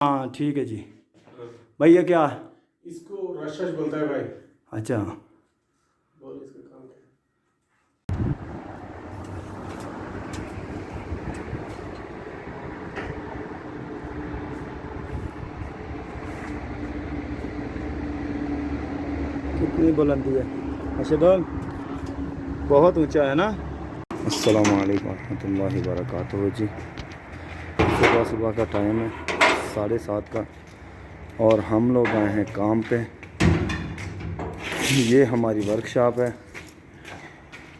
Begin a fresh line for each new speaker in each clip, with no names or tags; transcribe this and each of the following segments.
हाँ ठीक है जी। भाई ये क्या है?
इसको रशश बोलता है भाई।
अच्छा
बोल इसका काम क्या
कितनी बुलंदी है अशदल, बहुत ऊंचा है ना। अस्सलाम वालेकुम रहमतुल्लाहि व बरकातुहू जी। सुबह सुबह का टाइम है 7:30 का और हम लोग आए हैं काम पे। ये हमारी वर्कशॉप है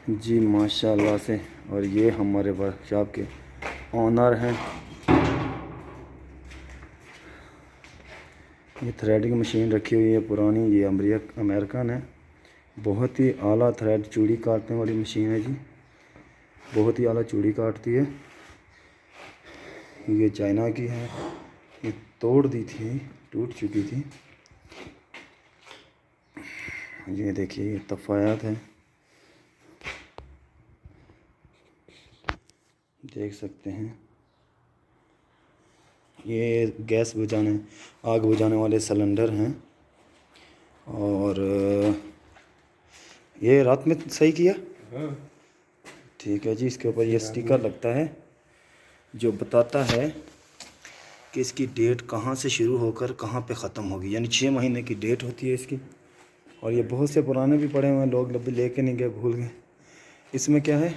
जी माशाल्लाह से, और ये हमारे वर्कशॉप के ऑनर हैं। ये थ्रेडिंग मशीन रखी हुई है पुरानी, ये अमेरिकन है। बहुत ही आला थ्रेड चूड़ी काटने वाली मशीन है जी, बहुत ही आला चूड़ी काटती है। ये चाइना की है, ये तोड़ दी थी, टूट चुकी थी। ये देखिए ये तफ़ायत है, देख सकते हैं। ये गैस बुझाने, आग बुझाने वाले सिलेंडर हैं। और ये रात में सही किया।
है?
ठीक है जी। इसके ऊपर ये स्टिकर लगता है जो बताता है कि इसकी डेट कहाँ से शुरू होकर कहाँ पे ख़त्म होगी, यानी 6 महीने की डेट होती है इसकी। और ये बहुत से पुराने भी पड़े हुए हैं, लोग अभी लेके नहीं गए, भूल गए। इसमें क्या है?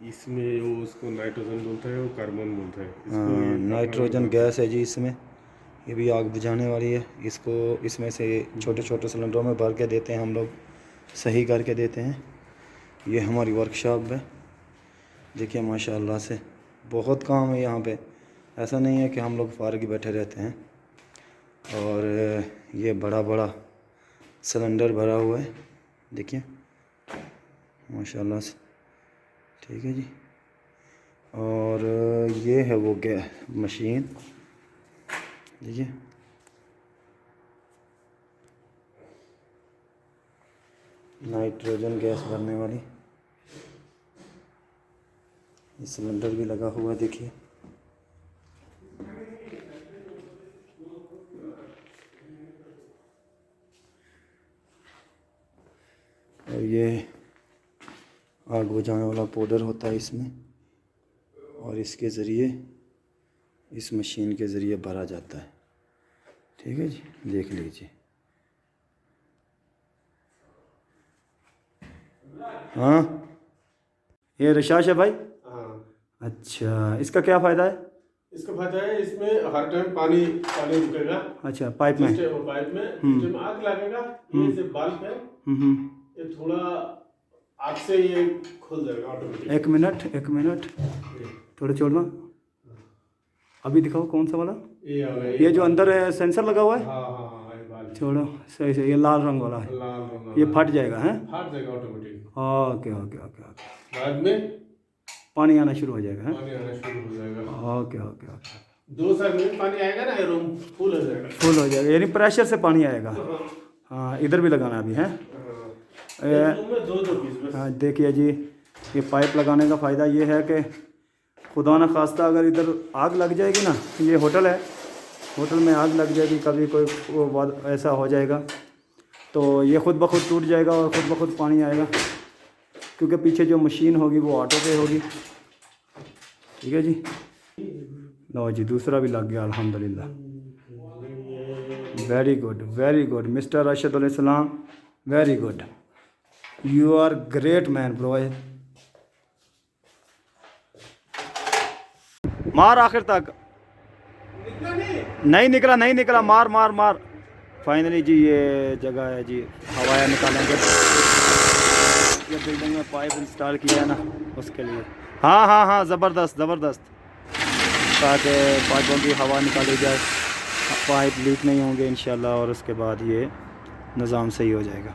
इसमें वो उसको नाइट्रोजन बोलता है, वो कार्बन बोलता है। इसको ये
नाइट्रोजन गैस है जी इसमें। ये भी आग बुझाने वाली है। इसको इसमें से छोटे छोटे सिलेंडरों में भर के देते हैं हम लोग, सही करके देते हैं। ये हमारी वर्कशॉप है, देखिए माशाल्लाह से बहुत काम है यहाँ पे। ऐसा नहीं है कि हम लोग फारग ही बैठे रहते हैं। और ये बड़ा बड़ा सिलेंडर भरा हुआ है, देखिए माशाल्लाह से। ठीक है जी। और ये है वो मशीन, देखिए नाइट्रोजन गैस भरने वाली। ये सिलेंडर भी लगा हुआ है, देखिए। और ये आग बुझाने वाला पाउडर होता है इसमें, और इसके ज़रिए, इस मशीन के ज़रिए भरा जाता है। ठीक है जी, देख लीजिए। हाँ ये रशाश है भाई।
हाँ,
अच्छा, इसका क्या फ़ायदा है?
इसका फायदा है, इसमें हर टाइम पानी पानी रुकेगा।
अच्छा, पाइप में।
पाइप में सिस्टम आग लगेगा, ये से बल्ब है। ये थोड़ा आग से ये खुल जाएगा ऑटोमेटिक।
एक मिनट थोड़ा छोड़ना। अभी दिखाओ कौन सा वाला? ये जो अंदर है सेंसर लगा हुआ है।
हाँ हाँ हाँ, ये वाला।
छोड़ो, सही से। ये लाल रंग वाला है,
लाल रंग
ये
वाला।
फट जाएगा है?
फट जाएगा automatic.
Okay okay okay okay.
बाद में
पानी आना शुरू हो जाएगा है?
पानी आना शुरू हो जाएगा।
Okay okay okay.
2-4 मिनट पानी आएगा ना, ये रूम फुल हो जाएगा।
फुल हो जाएगा, यानी प्रेशर से पानी आएगा। हाँ, इधर भी लगाना अभी है।
रूम में 2-2 पीस बस।
हाँ देखिए जी, ये पाइप लगाने का फ़ायदा ये है कि खुदा न खास्ता अगर इधर आग लग जाएगी ना, ये होटल है, होटल में आग लग जाएगी, कभी कोई ऐसा हो जाएगा तो ये ख़ुद ब खुद टूट जाएगा और ख़ुद ब खुद पानी आएगा, क्योंकि पीछे जो मशीन होगी वो ऑटो पे होगी। ठीक है जी। लो जी, दूसरा भी लग गया अल्हम्दुलिल्लाह। Very good mister Rashidul Islam, very good, you are great man bro. मार आखिर तक। नहीं निकला, मार मार मार। फाइनली जी ये जगह है जी, हवाया निकालेंगे। ये बिल्डिंग में पाइप इंस्टॉल किया है ना, उसके लिए। हाँ हाँ हाँ, ज़बरदस्त, ताकि पाइपों की हवा निकाली जाए, पाइप लीक नहीं होंगे इंशाल्लाह, और उसके बाद ये निज़ाम सही हो जाएगा।